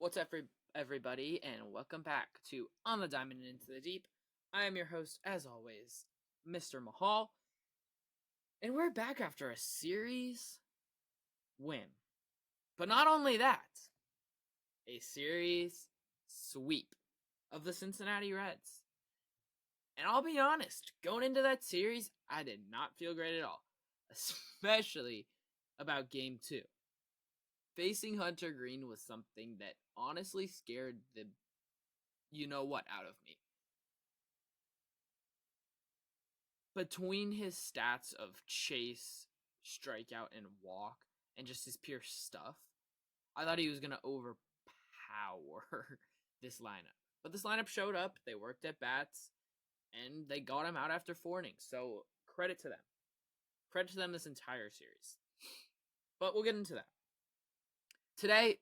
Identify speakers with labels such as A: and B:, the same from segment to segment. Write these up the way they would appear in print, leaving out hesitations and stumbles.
A: What's up, everybody, and welcome back to On the Diamond and Into the Deep. I am your host, as always, Mr. Mahal, and we're back after a series win. But not only that, a series sweep of the Cincinnati Reds. And I'll be honest, going into that series, I did not feel great at all, especially about Game 2. Facing Hunter Green was something that honestly scared the you-know-what out of me. Between his stats of chase, strikeout, and walk, and just his pure stuff, I thought he was going to overpower this lineup. But this lineup showed up, they worked at bats, and they got him out after 4 innings. So credit to them. Credit to them this entire series. But we'll get into that. Today,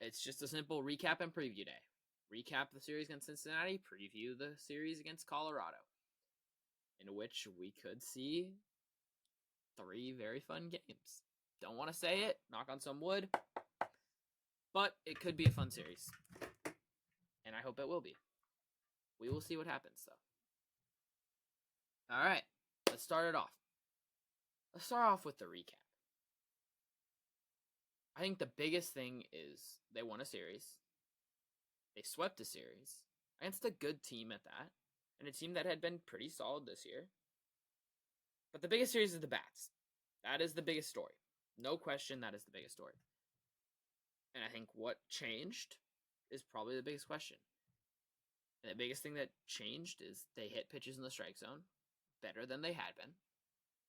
A: it's just a simple recap and preview day. Recap the series against Cincinnati, preview the series against Colorado, in which we could see 3 very fun games. Don't want to say it, knock on some wood, but it could be a fun series. And I hope it will be. We will see what happens, though. Alright, let's start it off. Let's start off with the recap. I think the biggest thing is they won a series. They swept a series against a good team at that, and a team that had been pretty solid this year. But the biggest series is the bats. That is the biggest story. No question, that is the biggest story. And I think what changed is probably the biggest question. And the biggest thing that changed is they hit pitches in the strike zone better than they had been.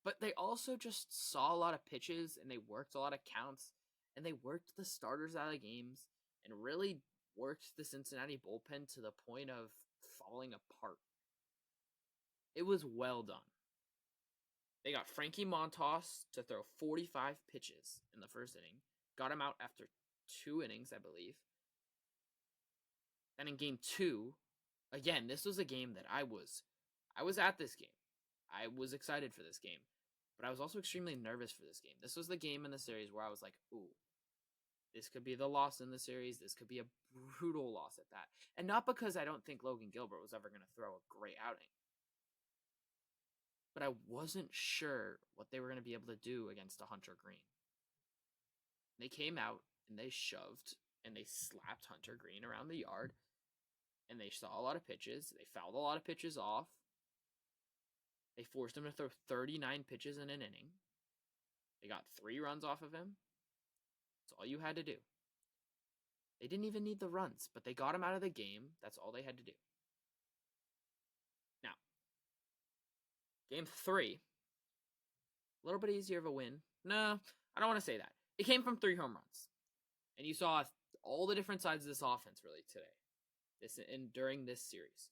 A: But they also just saw a lot of pitches and they worked a lot of counts and they worked the starters out of games and really worked the Cincinnati bullpen to the point of falling apart. It was well done. They got Frankie Montas to throw 45 pitches in the first inning. Got him out after 2 innings, I believe. Then in game 2, again, this was a game that I was at this game. I was excited for this game, but I was also extremely nervous for this game. This was the game in the series where I was like, ooh, this could be the loss in the series. This could be a brutal loss at that. And not because I don't think Logan Gilbert was ever going to throw a great outing, but I wasn't sure what they were going to be able to do against a Hunter Green. They came out and they shoved and they slapped Hunter Green around the yard, and they saw a lot of pitches. They fouled a lot of pitches off. They forced him to throw 39 pitches in an inning. They got 3 runs off of him. That's all you had to do. They didn't even need the runs, but they got him out of the game. That's all they had to do. Now, game 3, a little bit easier of a win. No, I don't want to say that. It came from 3 home runs. And you saw all the different sides of this offense really today. During this series.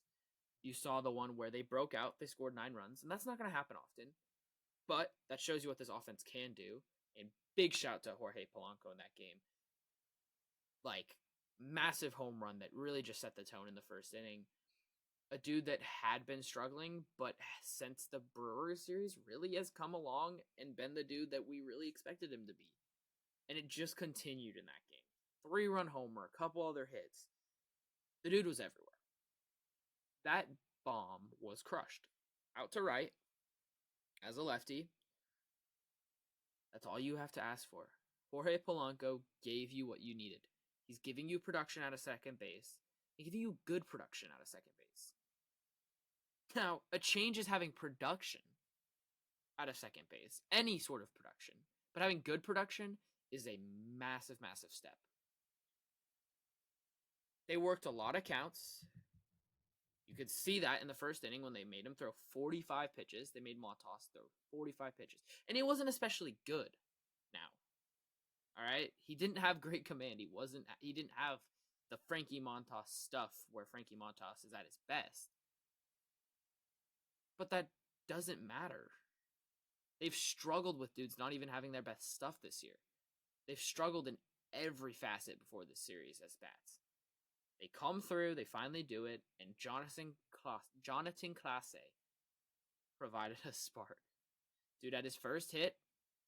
A: You saw the one where they broke out, they scored 9 runs, and that's not going to happen often. But that shows you what this offense can do. And big shout to Jorge Polanco in that game. Like, massive home run that really just set the tone in the first inning. A dude that had been struggling, but since the Brewers series really has come along and been the dude that we really expected him to be. And it just continued in that game. 3-run homer, a couple other hits. The dude was everywhere. That bomb was crushed. Out to right, as a lefty. That's all you have to ask for. Jorge Polanco gave you what you needed. He's giving you production out of second base. He's giving you good production out of second base. Now, a change is having production out of second base. Any sort of production. But having good production is a massive, massive step. They worked a lot of counts. You could see that in the first inning when they made him throw 45 pitches. They made Montas throw 45 pitches. And he wasn't especially good now. All right? He didn't have great command. He didn't have the Frankie Montas stuff where Frankie Montas is at his best. But that doesn't matter. They've struggled with dudes not even having their best stuff this year. They've struggled in every facet before this series as bats. They come through, they finally do it, and Jonathan Clase provided a spark. Dude had his first hit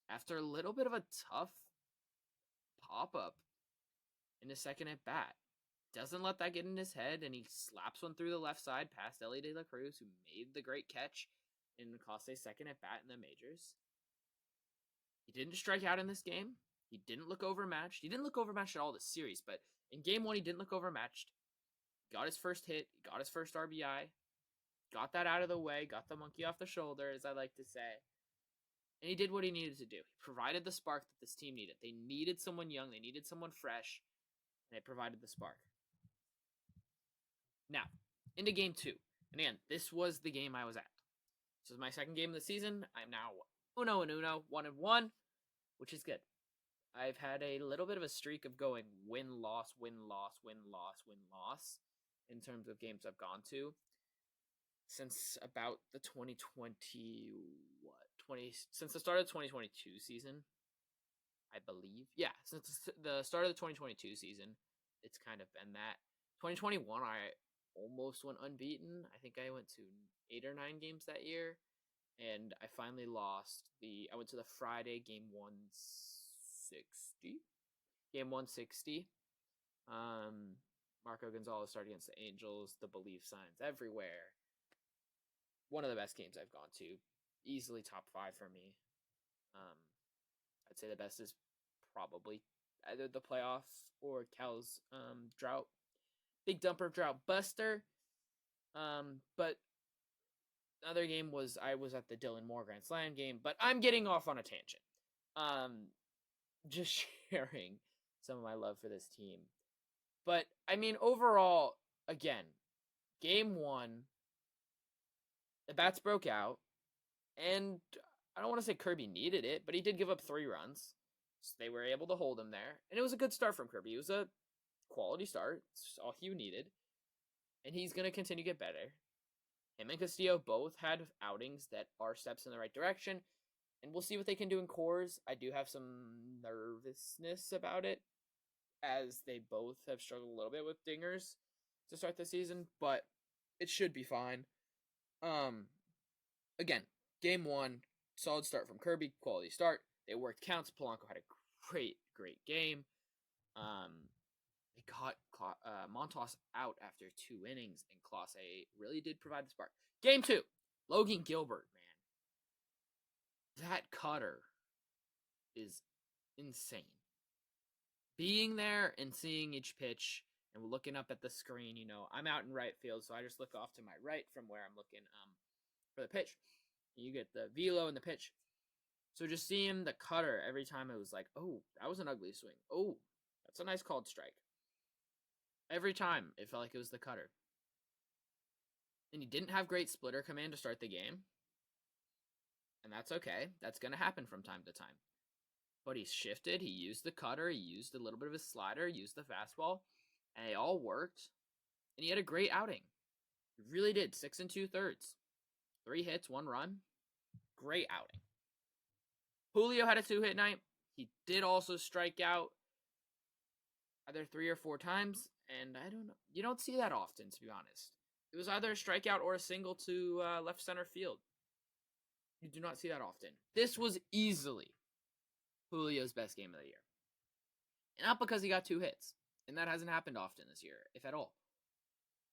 A: after a little bit of a tough pop-up in the second at bat. doesn't let that get in his head, and he slaps one through the left side past Ellie De La Cruz, who made the great catch in Clase's second at bat in the majors. He didn't strike out in this game. He didn't look overmatched. He didn't look overmatched at all this series, but in game 1, he didn't look overmatched. Got his first hit, got his first RBI, got that out of the way, got the monkey off the shoulder, as I like to say. And he did what he needed to do. He provided the spark that this team needed. They needed someone young, they needed someone fresh, and it provided the spark. Now, into game 2. And again, this was the game I was at. This was my second game of the season. I'm now 1-1, which is good. I've had a little bit of a streak of going win-loss, win-loss, win-loss, win-loss in terms of games I've gone to since about the 2020, since the start of the 2022 season, I believe. Yeah, since the start of the 2022 season, it's kind of been that. 2021, I almost went unbeaten. I think I went to 8 or 9 games that year, and I finally lost I went to the Friday game 160. Game 160. Marco Gonzalez started against the Angels. The belief signs everywhere. One of the best games I've gone to. Easily top 5 for me. I'd say the best is probably either the playoff or Cal's drought. Big dumper drought buster. But another game was I was at the Dylan Moore Grand Slam game, but I'm getting off on a tangent. Just sharing some of my love for this team. But I mean, overall, again, game 1, the bats broke out, and I don't want to say Kirby needed it, but he did give up 3 runs. So they were able to hold him there, and it was a good start from Kirby. It was a quality start. It's all he needed, and he's going to continue to get better. Him and Castillo both had outings that are steps in the right direction, and we'll see what they can do in cores. I do have some nervousness about it, as they both have struggled a little bit with dingers to start the season, but it should be fine. Again, game 1, solid start from Kirby, quality start. They worked counts. Polanco had a great game. They got Montas out after 2 innings, and Clase really did provide the spark. Game 2, Logan Gilbert, man. That cutter is insane. Being there and seeing each pitch and looking up at the screen, I'm out in right field, so I just look off to my right from where I'm looking for the pitch. You get the velo and the pitch. So just seeing the cutter every time, it was like, oh, that was an ugly swing. Oh, that's a nice called strike. Every time, it felt like it was the cutter. And he didn't have great splitter command to start the game. And that's okay. That's going to happen from time to time. But he shifted. He used the cutter. He used a little bit of his slider. Used the fastball. And it all worked. And he had a great outing. He really did. 6 2/3. 3 hits, 1 run. Great outing. Julio had a 2-hit night. He did also strike out either 3 or 4 times. And I don't know. You don't see that often, to be honest. It was either a strikeout or a single to left center field. You do not see that often. This was easily Julio's best game of the year. And not because he got 2 hits. And that hasn't happened often this year, if at all.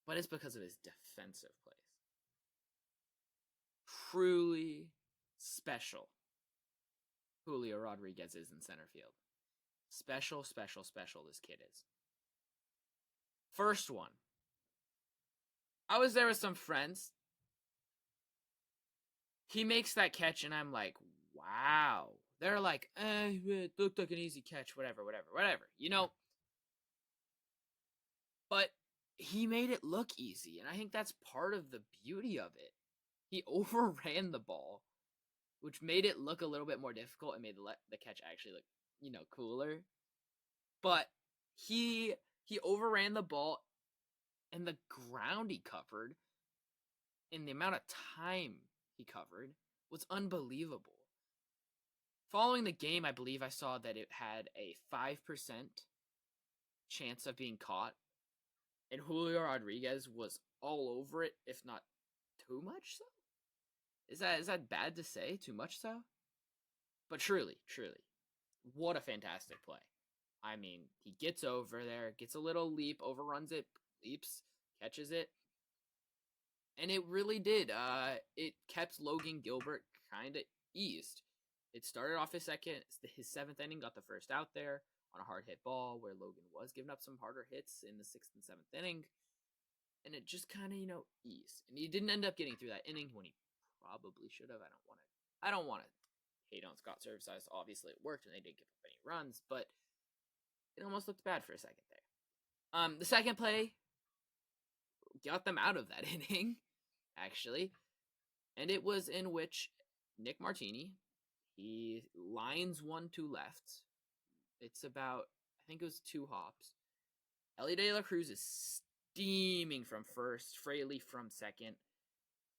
A: But it's because of his defensive plays. Truly special Julio Rodriguez is in center field. Special this kid is. First one. I was there with some friends. He makes that catch, and I'm like, wow. They're like, it looked like an easy catch, whatever. But he made it look easy, and I think that's part of the beauty of it. He overran the ball, which made it look a little bit more difficult and made the catch actually look, cooler. But he overran the ball, and the ground he covered and the amount of time he covered was unbelievable. Following the game, I believe I saw that it had a 5% chance of being caught, and Julio Rodriguez was all over it, if not too much so. Is that bad to say? Too much so? But truly, what a fantastic play. I mean, he gets over there, gets a little leap, overruns it, leaps, catches it. And it really did. It kept Logan Gilbert kind of eased. It started off his seventh inning, got the first out there on a hard hit ball where Logan was giving up some harder hits in the sixth and seventh inning. And it just kind of, eased. And he didn't end up getting through that inning when he probably should have. I don't want to hate on Scott Service. Obviously it worked and they didn't give up any runs, but it almost looked bad for a second there. The second play got them out of that inning, actually. And it was in which Nick Martini, he lines 1-2 left. It's about, I think it was 2 hops. Elly De La Cruz is steaming from first, Fraley from second.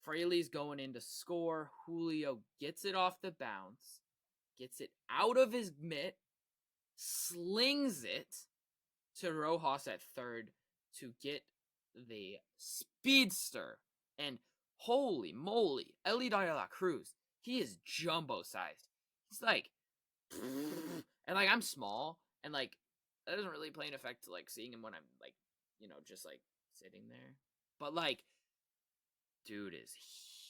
A: Fraley's going in to score. Julio gets it off the bounce, gets it out of his mitt, slings it to Rojas at third to get the speedster. And holy moly, Elly De La Cruz, he is jumbo sized. He's like, and like I'm small, and like that doesn't really play an effect to like seeing him when I'm like, just like sitting there. But like, dude is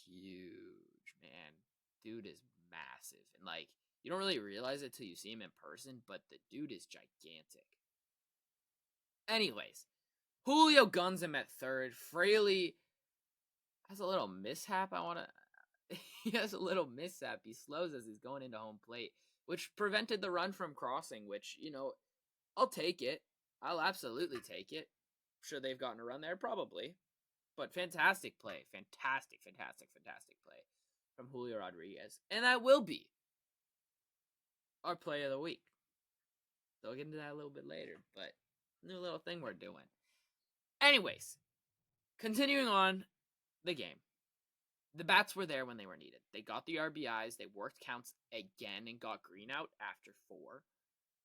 A: huge, man. Dude is massive, and like you don't really realize it till you see him in person, but the dude is gigantic. Anyways, Julio guns him at third. Fraley has a little mishap. He has a little mishap. He slows as he's going into home plate, which prevented the run from crossing, which, I'll take it. I'll absolutely take it. Should they've gotten a run there? Probably. But fantastic play. Fantastic play from Julio Rodriguez. And that will be our play of the week. So I'll get into that a little bit later, but new little thing we're doing. Anyways, continuing on the game. The bats were there when they were needed. They got the RBIs. They worked counts again and got Green out after 4.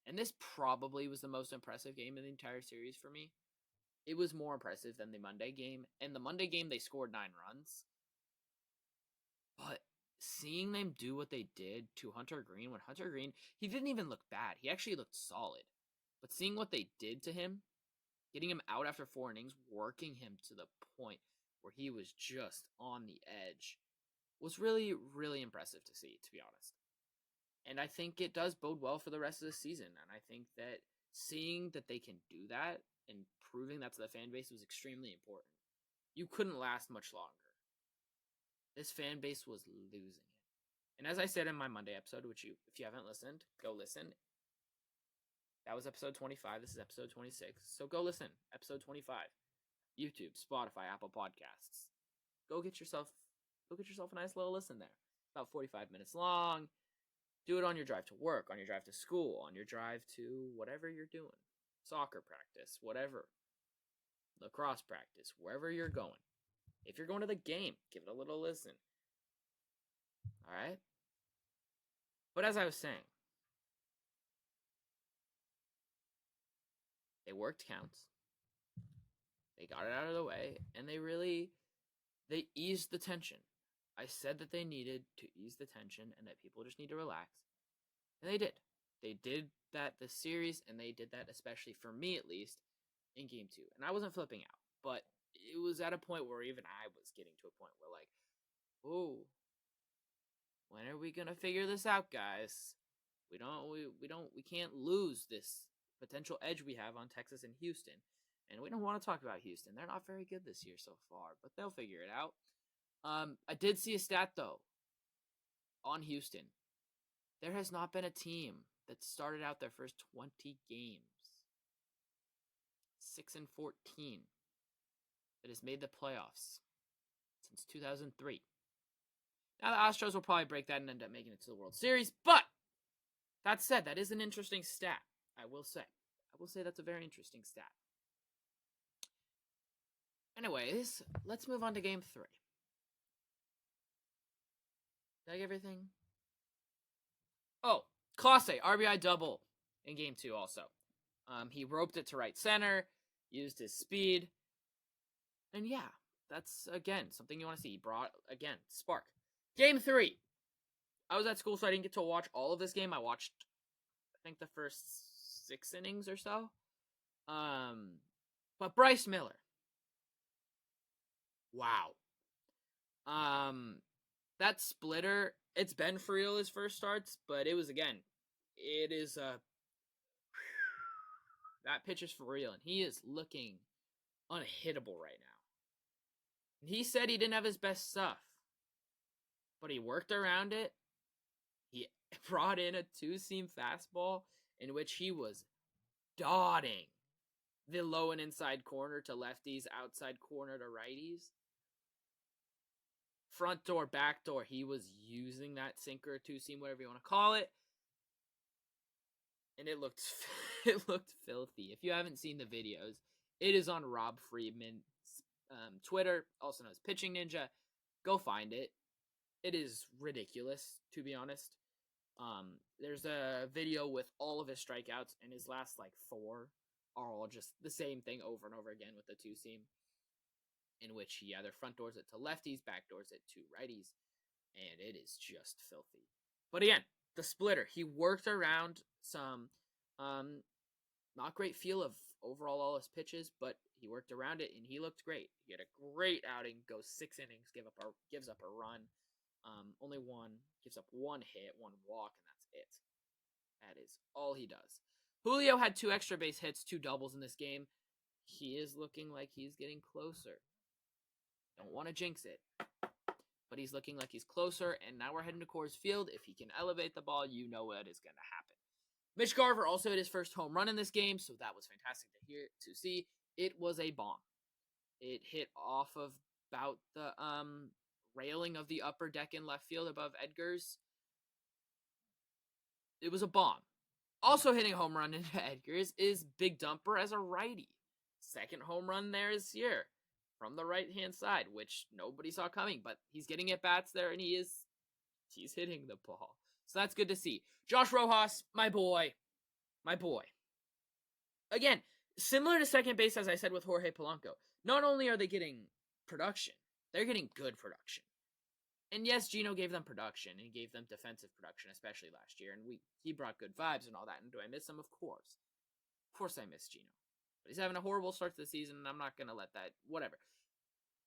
A: And this probably was the most impressive game in the entire series for me. It was more impressive than the Monday game. In the Monday game, they scored 9 runs. But seeing them do what they did to Hunter Green, when Hunter Green, he didn't even look bad. He actually looked solid. But seeing what they did to him, getting him out after 4 innings, working him to the point where he was just on the edge, was really, really impressive to see, to be honest. And I think it does bode well for the rest of the season. And I think that seeing that they can do that and proving that to the fan base was extremely important. You couldn't last much longer. This fan base was losing it. And as I said in my Monday episode, which if you haven't listened, go listen. That was episode 25. This is episode 26. So go listen. Episode 25. YouTube, Spotify, Apple Podcasts. Go get yourself a nice little listen there. About 45 minutes long. Do it on your drive to work, on your drive to school, on your drive to whatever you're doing. Soccer practice, whatever. Lacrosse practice, wherever you're going. If you're going to the game, give it a little listen. Alright? But as I was saying, they worked counts. They got it out of the way, and they eased the tension. I said that they needed to ease the tension and that people just need to relax. And they did. They did that this series, and they did that especially for me, at least, in Game 2. And I wasn't flipping out, but it was at a point where even I was getting to a point where, like, oh, when are we going to figure this out, guys? We can't lose this potential edge we have on Texas and Houston. And we don't want to talk about Houston. They're not very good this year so far, but they'll figure it out. I did see a stat, though, on Houston. There has not been a team that started out their first 20 games, 6-14, that has made the playoffs since 2003. Now, the Astros will probably break that and end up making it to the World Series, but that said, that is an interesting stat, I will say. I will say that's a very interesting stat. Anyways, let's move on to Game 3. Did I get everything? Oh, Clase, RBI double in Game 2 also. He roped it to right center, used his speed. And yeah, that's, again, something you want to see. He brought, again, spark. Game 3. I was at school, so I didn't get to watch all of this game. I watched, I think, the first 6 innings or so. But Bryce Miller, wow. That splitter, it's been for real his first starts, but it is that pitch is for real, and he is looking unhittable right now. And he said he didn't have his best stuff, but he worked around it. He brought in a 2-seam fastball in which he was dotting the low and inside corner to lefties, outside corner to righties. Front door, back door, he was using that sinker, 2-seam, whatever you want to call it. And it looked filthy. If you haven't seen the videos, it is on Rob Friedman's Twitter, also known as Pitching Ninja. Go find it. It is ridiculous, to be honest. There's a video with all of his strikeouts, and his last 4 are all just the same thing over and over again with the 2-seam, in which he either front doors it to lefties, back doors it to righties, and it is just filthy. But again, the splitter, he worked around some not great feel of overall all his pitches, but he worked around it and he looked great. He had a great outing, goes 6 innings, gives up a run, only one, gives up 1 hit, 1 walk, and that's it. That is all he does. Julio had 2 extra base hits, 2 doubles in this game. He is looking like he's getting closer. Don't want to jinx it, but he's looking like he's closer, and now we're heading to Coors Field. If he can elevate the ball, you know what is going to happen. Mitch Garver also hit his first home run in this game, so that was fantastic to see. It was a bomb. It hit off of about the railing of the upper deck in left field above Edgar's. It was a bomb. Also hitting a home run into Edgar's is Big Dumper as a righty. Second home run there this year from the right-hand side, which nobody saw coming, but he's getting at bats there, and he's hitting the ball. So that's good to see. Josh Rojas, my boy. Again, similar to second base, as I said with Jorge Polanco, not only are they getting production, they're getting good production. And yes, Gino gave them production, and he gave them defensive production, especially last year, and he brought good vibes and all that. And do I miss him? Of course. Of course I miss Gino. But he's having a horrible start to the season, and I'm not going to let that, whatever.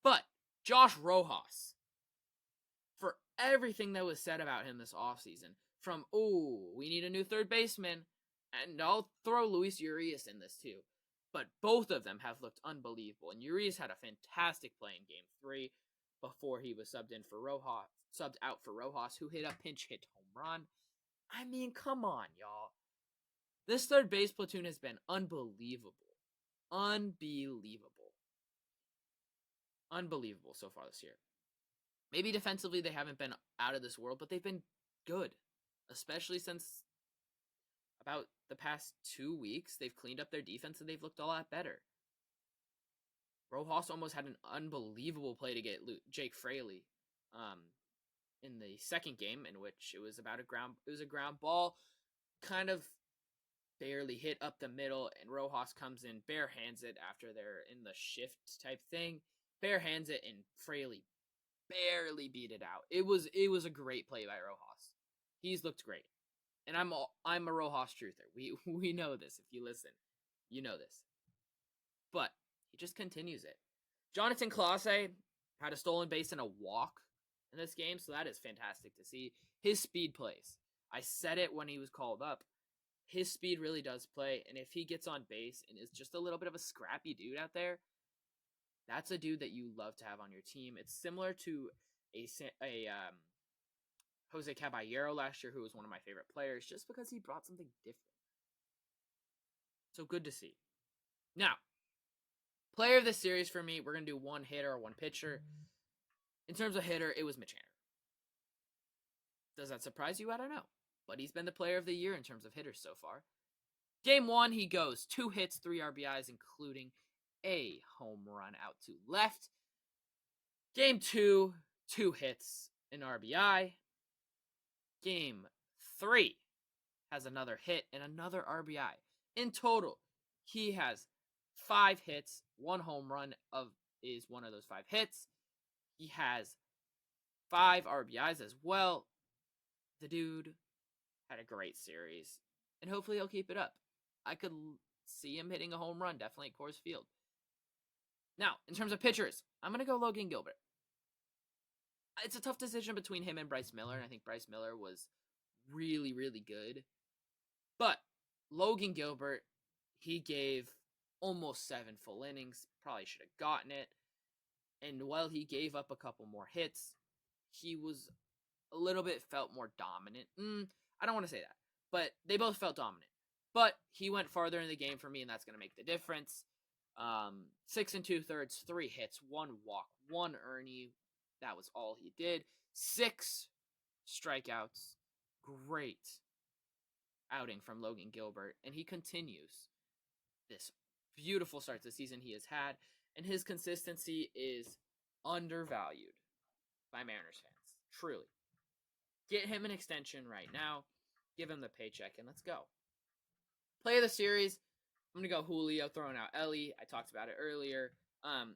A: But Josh Rojas, for everything that was said about him this offseason, from, we need a new third baseman, and I'll throw Luis Urias in this too, but both of them have looked unbelievable, and Urias had a fantastic play in Game 3 before he was subbed out for Rojas, who hit a pinch hit home run. I mean, come on, y'all. This third base platoon has been unbelievable. Unbelievable so far this year. Maybe defensively they haven't been out of this world, but they've been good. Especially since about the past 2 weeks, they've cleaned up their defense and they've looked a lot better. Rojas almost had an unbelievable play to get Jake Fraley in the second game, in which it was a ground ball, kind of barely hit up the middle, and Rojas comes in, bare hands it after they're in the shift type thing, bare hands it, and Fraley barely beat it out. It was a great play by Rojas. He's looked great, and I'm a Rojas truther. We know this. If you listen, you know this. But he just continues it. Jonathan Clase had a stolen base and a walk in this game, so that is fantastic to see. His speed plays. I said it when he was called up. His speed really does play, and if he gets on base and is just a little bit of a scrappy dude out there, that's a dude that you love to have on your team. It's similar to a Jose Caballero last year, who was one of my favorite players, just because he brought something different. So good to see. Now, player of the series for me, we're going to do one hitter or one pitcher. In terms of hitter, it was Mitch Haniger. Does that surprise you? I don't know. But he's been the player of the year in terms of hitters so far. Game 1, he goes 2 hits, 3 RBIs, including a home run out to left. Game 2, 2 hits, an RBI. Game 3 has another hit and another RBI. In total, he has 5 hits, 1 home run is one of those 5 hits. He has 5 RBIs as well. The dude had a great series, and hopefully he'll keep it up. I could see him hitting a home run, definitely at Coors Field. Now, in terms of pitchers, I'm going to go Logan Gilbert. It's a tough decision between him and Bryce Miller, and I think Bryce Miller was really, really good. But Logan Gilbert, he gave almost 7 full innings, probably should have gotten it. And while he gave up a couple more hits, he was a little bit felt more dominant. I don't want to say that, but they both felt dominant. But he went farther in the game for me, and that's going to make the difference. 6 2/3, 3 hits, 1 walk, 1 earnie. That was all he did. 6 strikeouts. Great outing from Logan Gilbert, and he continues this beautiful start to the season he has had, and his consistency is undervalued by Mariners fans. Truly. Get him an extension right now. Give him the paycheck, and let's go. Play of the series. I'm going to go Julio, throwing out Ellie. I talked about it earlier.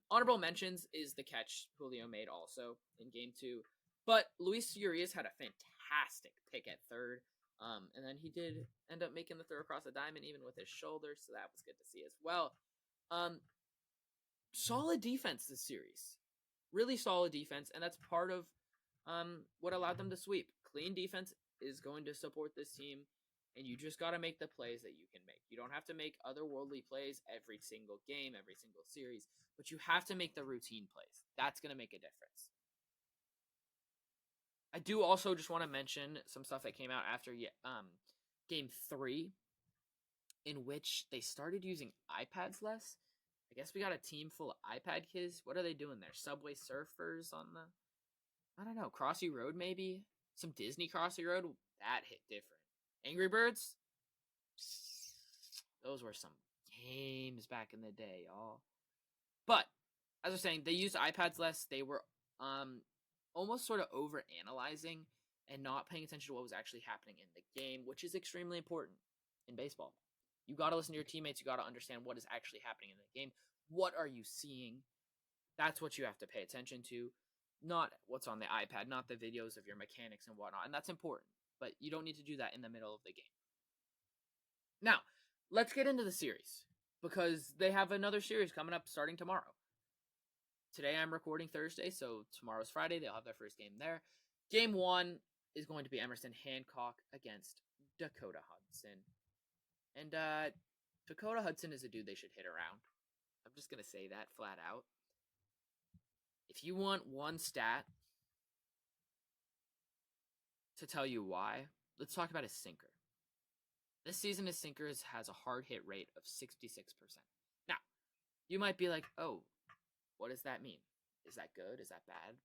A: Honorable mentions is the catch Julio made also in Game 2. But Luis Urias had a fantastic pick at third. And then he did end up making the throw across the diamond even with his shoulder, so that was good to see as well. Solid defense this series. Really solid defense, and that's part of what allowed them to sweep. Clean defense is going to support this team, and you just got to make the plays that you can make. You don't have to make otherworldly plays every single game, every single series, but you have to make the routine plays. That's going to make a difference. I do also just want to mention some stuff that came out after Game 3, in which they started using iPads less. I guess we got a team full of iPad kids. What are they doing there? Subway Surfers on the, I don't know, Crossy Road maybe? Some Disney Crossy Road? That hit different. Angry Birds? Those were some games back in the day, y'all. But, as I was saying, they used iPads less. They were almost sort of over-analyzing and not paying attention to what was actually happening in the game, which is extremely important in baseball. You got to listen to your teammates. You got to understand what is actually happening in the game. What are you seeing? That's what you have to pay attention to, not what's on the iPad, not the videos of your mechanics and whatnot. And that's important, but you don't need to do that in the middle of the game. Now, let's get into the series, because they have another series coming up starting tomorrow. Today I'm recording Thursday, so tomorrow's Friday. They'll have their first game there. Game 1 is going to be Emerson Hancock against Dakota Hudson. And Dakota Hudson is a dude they should hit around. I'm just going to say that flat out. If you want one stat to tell you why, let's talk about his sinker. This season, his sinker has a hard hit rate of 66%. Now, you might be like, oh, what does that mean? Is that good? Is that bad?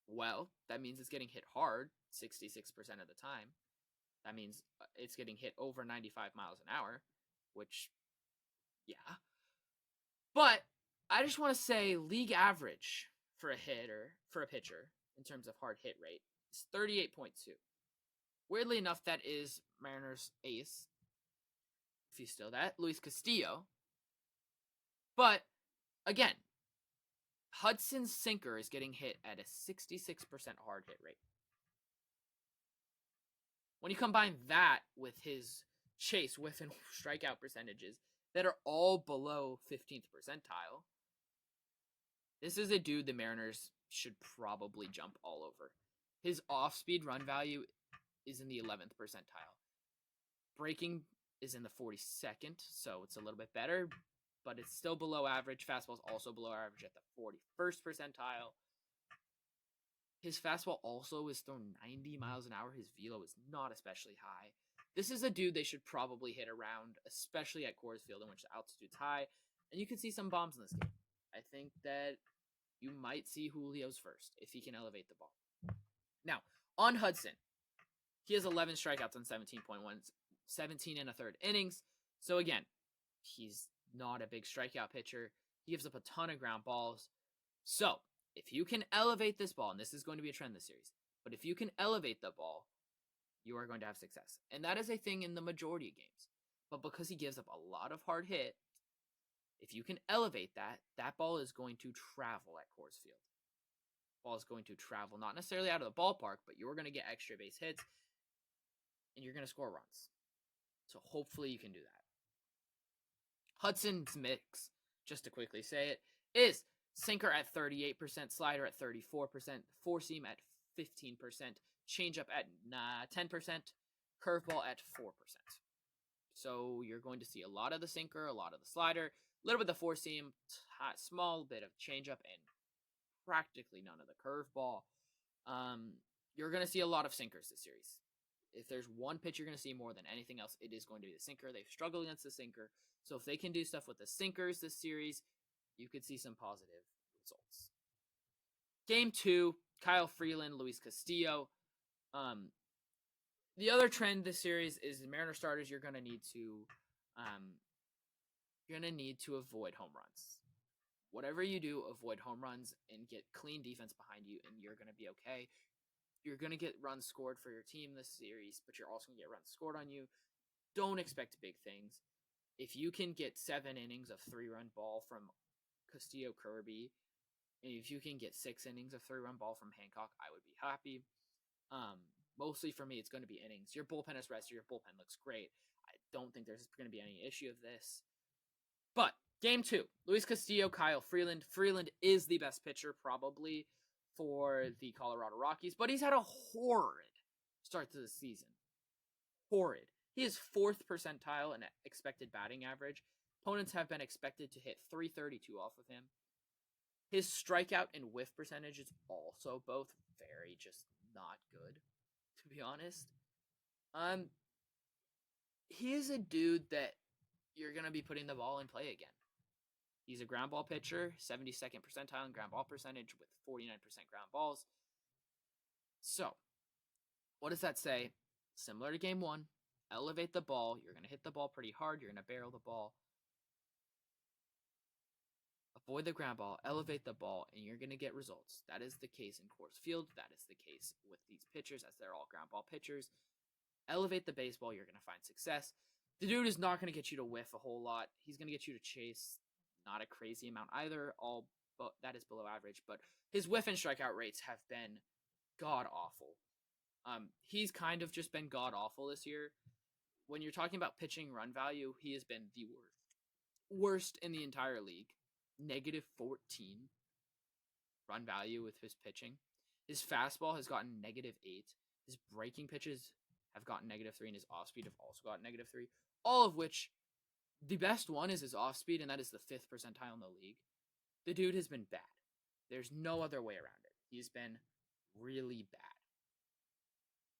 A: Well, that means it's getting hit hard 66% of the time. That means it's getting hit over 95 miles an hour, which, yeah. But I just want to say league average for a pitcher in terms of hard hit rate is 38.2. Weirdly enough, that is Mariners ace, if he's still that, Luis Castillo. But again, Hudson's sinker is getting hit at a 66% hard hit rate. When you combine that with his chase, whiff, and strikeout percentages that are all below 15th percentile, this is a dude the Mariners should probably jump all over. His off-speed run value is in the 11th percentile. Breaking is in the 42nd, so it's a little bit better, but it's still below average. Fastball's also below average at the 41st percentile. His fastball also is thrown 90 miles an hour. His velo is not especially high. This is a dude they should probably hit around, especially at Coors Field, in which the altitude's high. And you can see some bombs in this game. I think that you might see Julio's first, if he can elevate the ball. Now, on Hudson, he has 11 strikeouts on 17 and a third innings. So again, he's not a big strikeout pitcher. He gives up a ton of ground balls. So, if you can elevate this ball, and this is going to be a trend this series, but if you can elevate the ball, you are going to have success. And that is a thing in the majority of games. But because he gives up a lot of hard hit, if you can elevate that, that ball is going to travel at Coors Field. Ball is going to travel, not necessarily out of the ballpark, but you're going to get extra base hits, and you're going to score runs. So hopefully you can do that. Hudson's mix, just to quickly say it, is sinker at 38%, slider at 34%, four seam at 15%, changeup at 10%, curveball at 4%. So you're going to see a lot of the sinker, a lot of the slider, a little bit of the four seam, small bit of changeup, and practically none of the curveball. You're going to see a lot of sinkers this series. If there's one pitch you're going to see more than anything else, it is going to be the sinker. They've struggled against the sinker. So if they can do stuff with the sinkers this series, you could see some positive results. Game 2, Kyle Freeland, Luis Castillo. The other trend this series is the Mariner starters. You're going to need to avoid home runs. Whatever you do, avoid home runs and get clean defense behind you, and you're going to be okay. You're going to get runs scored for your team this series, but you're also going to get runs scored on you. Don't expect big things. If you can get 7 innings of 3-run ball from Castillo Kirby, and if you can get 6 innings of 3-run ball from Hancock, I would be happy. Mostly for me, it's going to be innings. Your bullpen is rested. Your bullpen looks great. I don't think there's going to be any issue of this. But Game 2, Luis Castillo, Kyle Freeland. Freeland is the best pitcher probably for the Colorado Rockies, but he's had a horrid start to the season. Horrid. He is 4th percentile in expected batting average. Opponents have been expected to hit .332 off of him. His strikeout and whiff percentage is also both very just not good, to be honest. He is a dude that you're going to be putting the ball in play again. He's a ground ball pitcher, 72nd percentile in ground ball percentage with 49% ground balls. So, what does that say? Similar to Game 1, elevate the ball. You're going to hit the ball pretty hard. You're going to barrel the ball. Avoid the ground ball, elevate the ball, and you're going to get results. That is the case in Coors Field. That is the case with these pitchers, as they're all ground ball pitchers. Elevate the baseball, you're going to find success. The dude is not going to get you to whiff a whole lot. He's going to get you to chase not a crazy amount either. All but that is below average, but his whiff and strikeout rates have been god awful. He's kind of just been god awful this year. When you're talking about pitching run value, he has been the worst in the entire league. -14 run value with his pitching. His fastball has gotten -8. His breaking pitches have gotten -3, and his off speed have also gotten -3. All of which, the best one is his off speed, and that is the 5th percentile in the league. The dude has been bad. There's no other way around it. He's been really bad.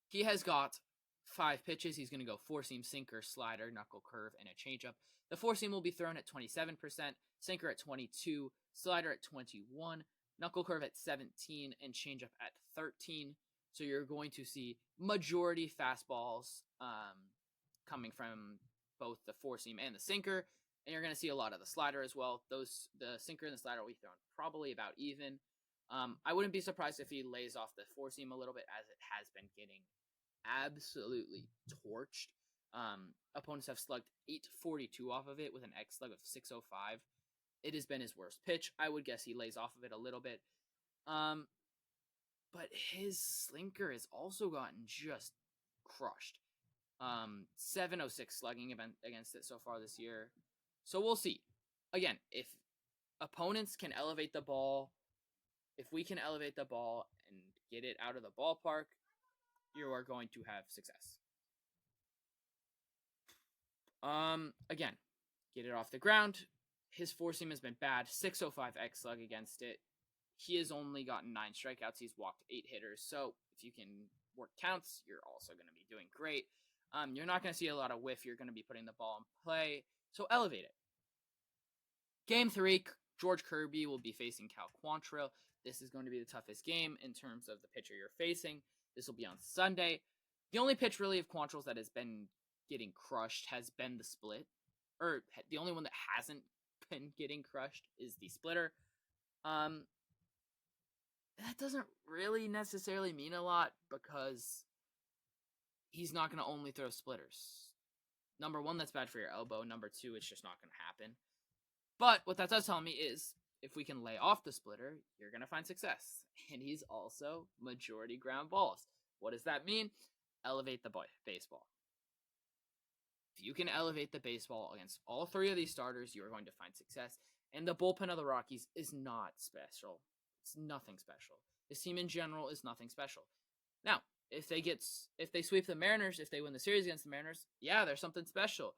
A: He has got 5 pitches. He's going to go 4-seam, sinker, slider, knuckle curve, and a changeup. The 4-seam will be thrown at 27%, sinker at 22%, slider at 21%, knuckle curve at 17%, and changeup at 13%. So you're going to see majority fastballs coming from both the 4-seam and the sinker, and you're going to see a lot of the slider as well. The sinker and the slider will be thrown probably about even. I wouldn't be surprised if he lays off the 4-seam a little bit, as it has been getting absolutely torched. Opponents have slugged .842 off of it with an X slug of .605. It has been his worst pitch. I would guess he lays off of it a little bit. But his slinker has also gotten just crushed. 706 slugging against it so far this year. So we'll see. Again, if opponents can elevate the ball, if we can elevate the ball and get it out of the ballpark, you are going to have success. Again, get it off the ground. His 4-seam has been bad. 605 X slug against it. He has only gotten 9 strikeouts. He's walked 8 hitters. So if you can work counts, you're also going to be doing great. You're not going to see a lot of whiff. You're going to be putting the ball in play. So elevate it. Game 3, George Kirby will be facing Cal Quantrill. This is going to be the toughest game in terms of the pitcher you're facing. This will be on Sunday. The only pitch really of Quantrill's that has been getting crushed has been the split. Or the only one that hasn't been getting crushed is the splitter. That doesn't really necessarily mean a lot because he's not going to only throw splitters. Number 1, that's bad for your elbow. Number 2, it's just not going to happen. But what that does tell me is if we can lay off the splitter, you're going to find success. And he's also majority ground balls. What does that mean? Elevate the baseball. If you can elevate the baseball against all three of these starters, you are going to find success. And the bullpen of the Rockies is not special. It's nothing special. This team in general is nothing special. Now, if they sweep the Mariners, if they win the series against the Mariners, yeah, there's something special.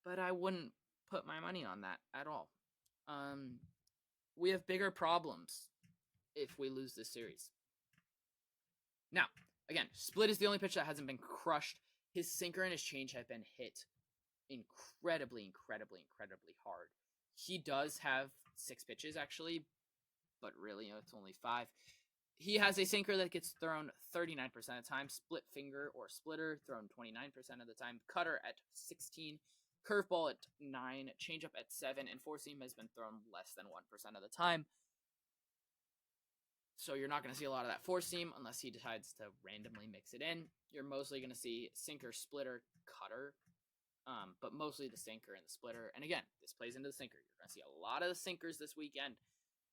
A: But I wouldn't put my money on that at all. We have bigger problems if we lose this series. Now, again, Split is the only pitch that hasn't been crushed. His sinker and his change have been hit incredibly hard. He does have 6 pitches, actually, but really, it's only 5. He has a sinker that gets thrown 39% of the time, split finger or splitter thrown 29% of the time, cutter at 16, curveball at 9, changeup at 7, and four seam has been thrown less than 1% of the time. So you're not going to see a lot of that four seam unless he decides to randomly mix it in. You're mostly going to see sinker, splitter, cutter, but mostly the sinker and the splitter. And again, this plays into the sinker. You're going to see a lot of the sinkers this weekend.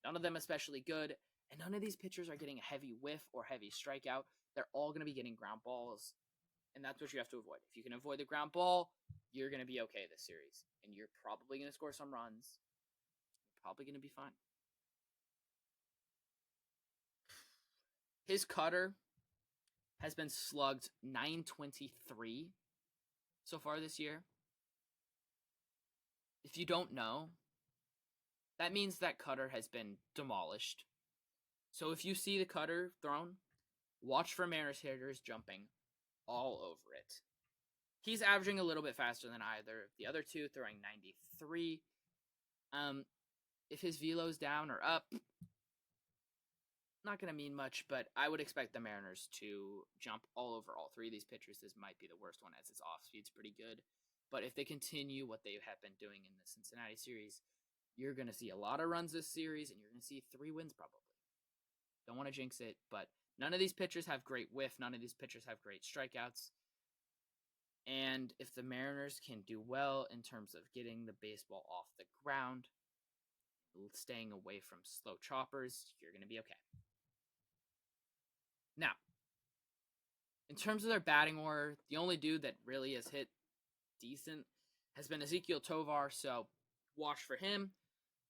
A: None of them especially good. And none of these pitchers are getting a heavy whiff or heavy strikeout. They're all going to be getting ground balls. And that's what you have to avoid. If you can avoid the ground ball, you're going to be okay this series. And you're probably going to score some runs. You're probably going to be fine. His cutter has been slugged .923 so far this year. If you don't know, that means that cutter has been demolished. So if you see the cutter thrown, watch for Mariners hitters jumping all over it. He's averaging a little bit faster than either of the other two, throwing 93. If his velo's down or up, not going to mean much, but I would expect the Mariners to jump all over all three of these pitchers. This might be the worst one as his off-speed's pretty good. But if they continue what they have been doing in the Cincinnati series, you're going to see a lot of runs this series, and you're going to see 3 wins probably. Don't want to jinx it, but none of these pitchers have great whiff. None of these pitchers have great strikeouts. And if the Mariners can do well in terms of getting the baseball off the ground, staying away from slow choppers, you're going to be okay. Now, in terms of their batting order, the only dude that really has hit decent has been Ezequiel Tovar, so watch for him.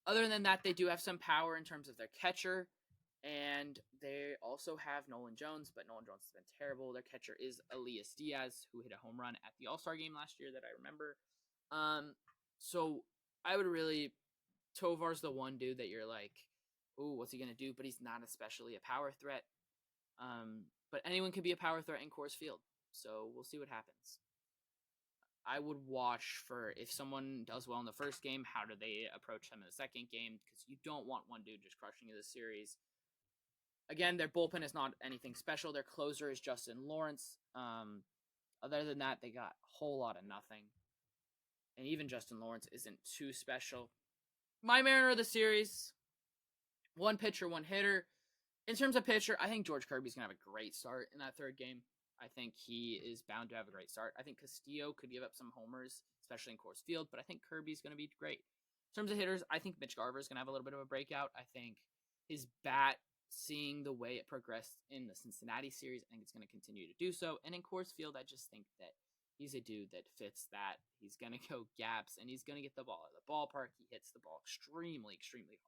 A: Other than that, they do have some power in terms of their catcher, and they also have Nolan Jones, but Nolan Jones has been terrible. Their catcher is Elias Diaz, who hit a home run at the All-Star game last year that I remember. So I would really, Tovar's the one dude that you're like, ooh, what's he going to do? But he's not especially a power threat. But anyone can be a power threat in Coors Field, so we'll see what happens. I would watch for if someone does well in the first game, how do they approach them in the second game, because you don't want one dude just crushing you this series. Again, their bullpen is not anything special. Their closer is Justin Lawrence. Other than that, they got a whole lot of nothing. And even Justin Lawrence isn't too special. My Mariner of the series, one pitcher, one hitter. In terms of pitcher, I think George Kirby's going to have a great start in that third game. I think he is bound to have a great start. I think Castillo could give up some homers, especially in Coors Field, but I think Kirby's going to be great. In terms of hitters, I think Mitch Garver is going to have a little bit of a breakout. I think his bat, seeing the way it progressed in the Cincinnati series, I think it's going to continue to do so. And in Coors Field, I just think that he's a dude that fits that. He's going to go gaps, and he's going to get the ball out of the ballpark. He hits the ball extremely hard.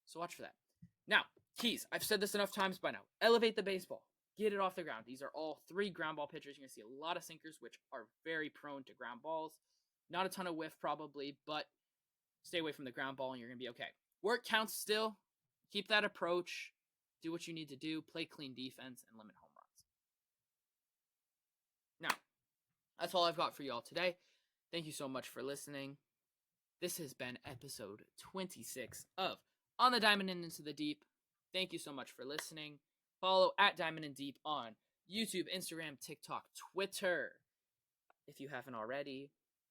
A: So watch for that. Now, keys. I've said this enough times by now. Elevate the baseball. Get it off the ground. These are all 3 ground ball pitchers. You're going to see a lot of sinkers, which are very prone to ground balls. Not a ton of whiff, probably, but stay away from the ground ball, and you're going to be okay. Work counts still. Keep that approach. Do what you need to do. Play clean defense and limit home runs. Now, that's all I've got for you all today. Thank you so much for listening. This has been episode 26 of On the Diamond and Into the Deep. Thank you so much for listening. Follow at Diamond and Deep on YouTube, Instagram, TikTok, Twitter, if you haven't already.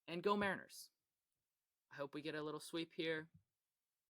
A: And go Mariners. I hope we get a little sweep here.